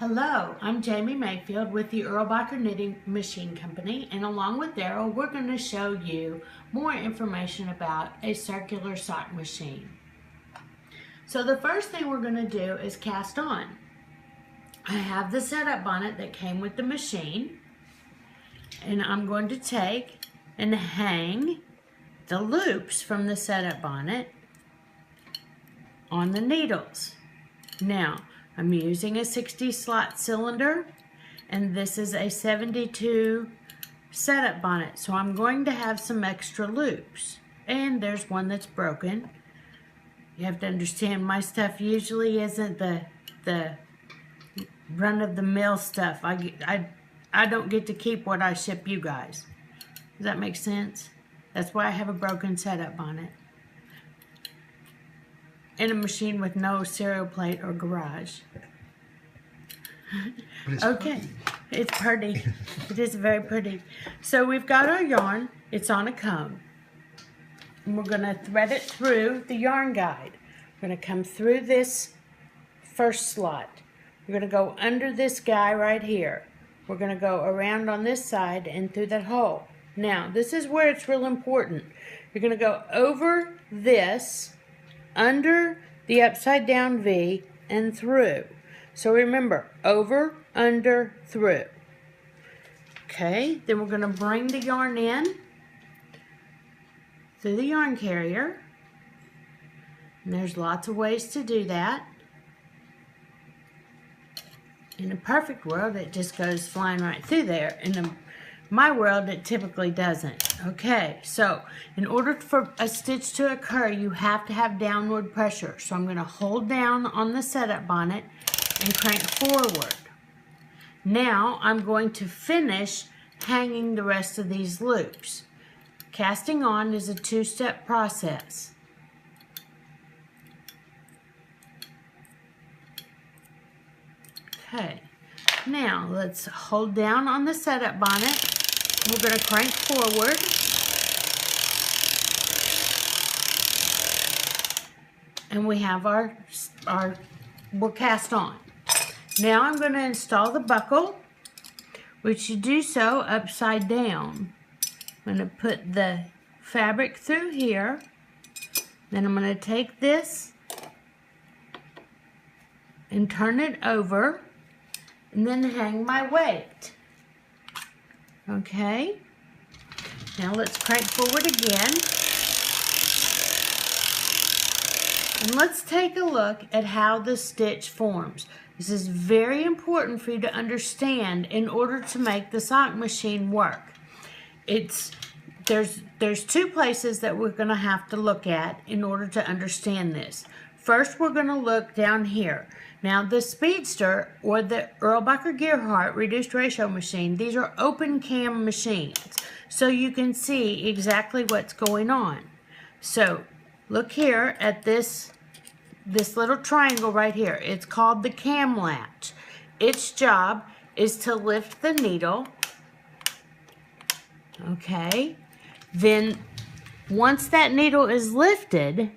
Hello, I'm Jamie Mayfield with the Erlbacher Knitting Machine Company, and along with Daryl, we're going to show you more information about a circular sock machine. So the first thing we're going to do is cast on. I have the setup bonnet that came with the machine, and I'm going to take and hang the loops from the setup bonnet on the needles. Now, I'm using a 60 slot cylinder, and this is a 72 setup bonnet, so I'm going to have some extra loops, and there's one that's broken. You have to understand, my stuff usually isn't the run-of-the-mill stuff. I don't get to keep what I ship you guys. Does that make sense? That's why I have a broken setup bonnet in a machine with no serial plate or garage. Okay, it's pretty. It is very pretty. So we've got our yarn. It's on a comb. And we're going to thread it through the yarn guide. We're going to come through this first slot. We're going to go under this guy right here. We're going to go around on this side and through that hole. Now, this is where it's real important. You're going to go over this, under the upside down V, and through. So remember, over, under, through. Okay, then we're going to bring the yarn in through the yarn carrier. And there's lots of ways to do that. In a perfect world, it just goes flying right through there. In my world, it typically doesn't. Okay, so in order for a stitch to occur, you have to have downward pressure. So I'm going to hold down on the setup bonnet and crank forward. Now I'm going to finish hanging the rest of these loops. Casting on is a two-step process. Okay, now let's hold down on the setup bonnet. We're going to crank forward. And we have we're cast on. Now I'm going to install the buckle, which you do so upside down. I'm going to put the fabric through here. Then I'm going to take this and turn it over, and then hang my weight. Okay, now let's crank forward again. And let's take a look at how the stitch forms. This is very important for you to understand in order to make the sock machine work. There's two places that we're going to have to look at in order to understand this. First, we're going to look down here. Now, the Speedster or the Erlbacher Gerhardt reduced ratio machine, these are open cam machines, so you can see exactly what's going on. So, look here at this little triangle right here. It's called the cam latch. Its job is to lift the needle. Okay, then once that needle is lifted,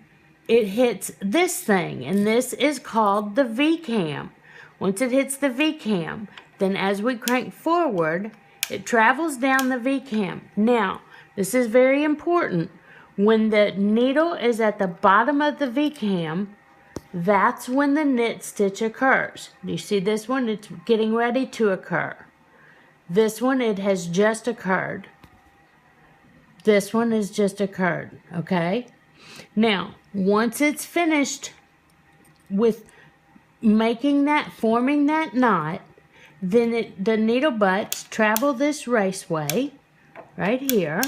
it hits this thing, and this is called the V-cam. Once it hits the V-cam, then as we crank forward, it travels down the V-cam. Now, this is very important. When the needle is at the bottom of the V-cam, that's when the knit stitch occurs. You see this one? It's getting ready to occur. This one, it has just occurred. This one has just occurred, okay? Now, once it's finished with forming that knot, then the needle butts travel this raceway right here,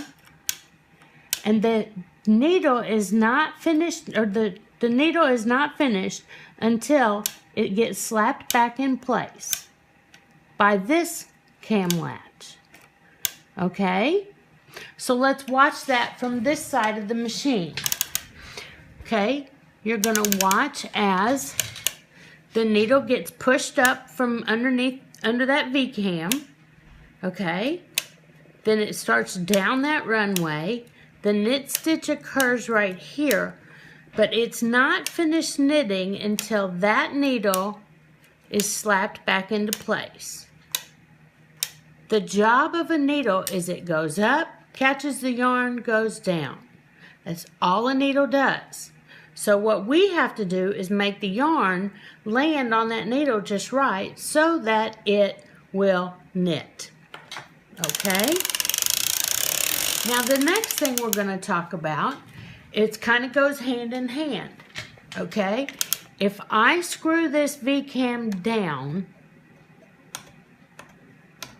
and the needle is not finished, or the needle is not finished until it gets slapped back in place by this cam latch. Okay? So let's watch that from this side of the machine. Okay, you're going to watch as the needle gets pushed up from under that V-cam. Okay, then it starts down that runway. The knit stitch occurs right here, but it's not finished knitting until that needle is slapped back into place. The job of a needle is it goes up, catches the yarn, goes down. That's all a needle does. So what we have to do is make the yarn land on that needle just right so that it will knit. Okay? Now the next thing we're going to talk about, it kind of goes hand in hand. Okay? If I screw this V-cam down,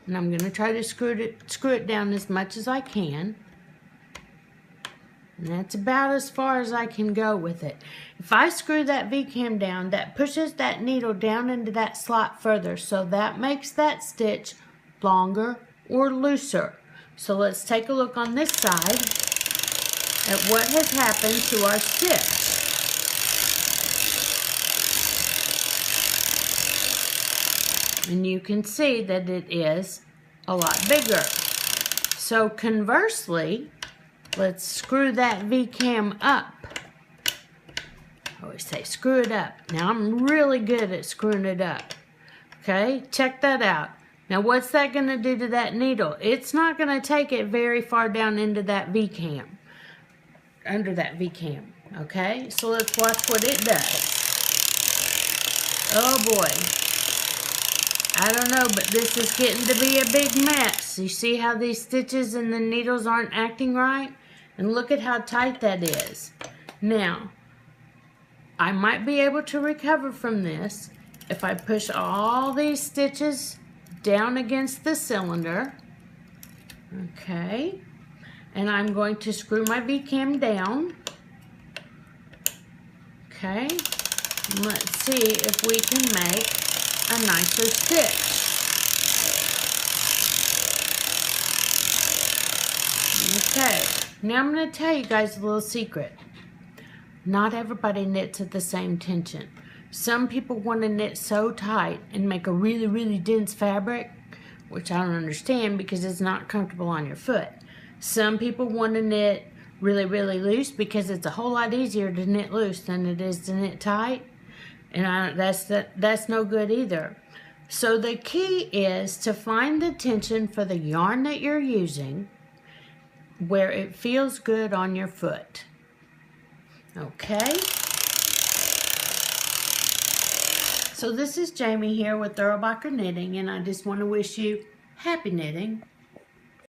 and I'm going to try to screw it down as much as I can. And that's about as far as I can go with it. If I screw that V-cam down, that pushes that needle down into that slot further. So that makes that stitch longer or looser. So let's take a look on this side at what has happened to our stitch. And you can see that it is a lot bigger. So conversely, let's screw that V-cam up. I always say screw it up. Now I'm really good at screwing it up. Okay, check that out. Now what's that going to do to that needle? It's not going to take it very far down into that V-cam. Under that V-cam. Okay, so let's watch what it does. Oh boy. I don't know, but this is getting to be a big mess. You see how these stitches and the needles aren't acting right? And look at how tight that is. Now, I might be able to recover from this if I push all these stitches down against the cylinder. Okay. And I'm going to screw my V-cam down. Okay. And let's see if we can make a nicer stitch. Okay, now I'm going to tell you guys a little secret. Not everybody knits at the same tension. Some people want to knit so tight and make a really, really dense fabric, which I don't understand because it's not comfortable on your foot. Some people want to knit really, really loose because it's a whole lot easier to knit loose than it is to knit tight. And that's no good either. So the key is to find the tension for the yarn that you're using where it feels good on your foot. Okay? So this is Jamie here with Thurlbacher Knitting, and I just want to wish you happy knitting.